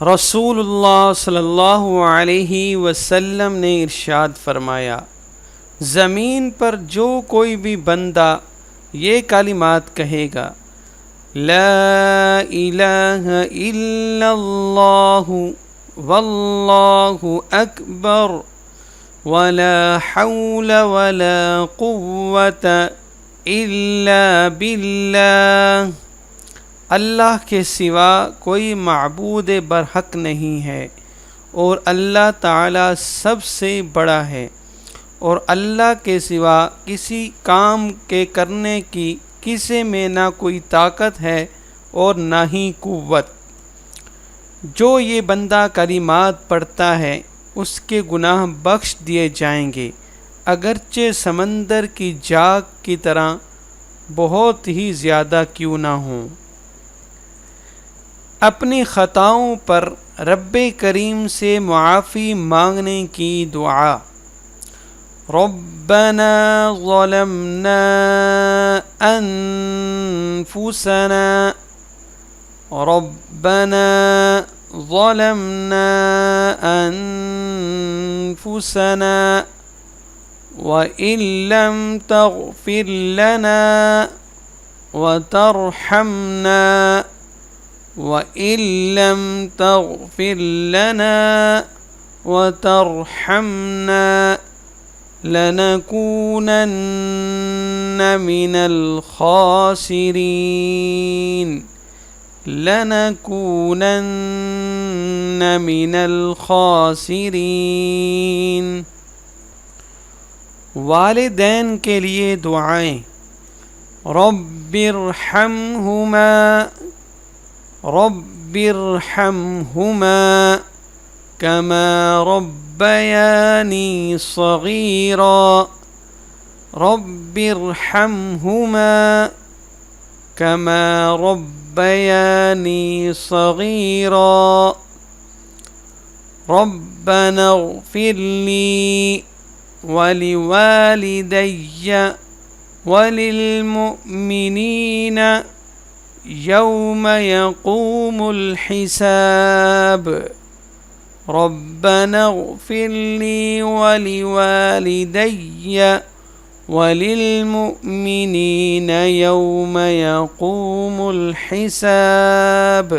رسول اللہ صلی اللہ علیہ وسلم نے ارشاد فرمایا، زمین پر جو کوئی بھی بندہ یہ کلمات کہے گا، لا الہ الا اللہ واللہ اکبر ولا حول ولا قوة الا باللہ، اللہ کے سوا کوئی معبود برحق نہیں ہے اور اللہ تعالی سب سے بڑا ہے، اور اللہ کے سوا کسی کام کے کرنے کی کسی میں نہ کوئی طاقت ہے اور نہ ہی قوت۔ جو یہ بندہ کلمات پڑھتا ہے اس کے گناہ بخش دیے جائیں گے، اگرچہ سمندر کی جاگ کی طرح بہت ہی زیادہ کیوں نہ ہوں۔ اپنی خطاؤں پر رب کریم سے معافی مانگنے کی دعا۔ ربنا ظلمنا انفسنا ربنا ظلمنا انفسنا وإن لم تغفر لنا وترحمنا وَإِن لَّمْ تَغْفِرْ لَنَا وَتَرْحَمْنَا لَنَكُونَنَّ مِنَ الْخَاسِرِينَ لَنَكُونَنَّ مِنَ الْخَاسِرِينَ۔ والدین کے لیے دعائیں۔ رب ارحمہما رب ارحمہما کما ربیانی صغیرا رب ارحمہما کما ربیانی صغیرا ربنا اغفر لی ولوالدی وللمؤمنین یوم یقوم الحساب ربنا اغفر لی ولوالدی وللمؤمنین یوم یقوم الحساب۔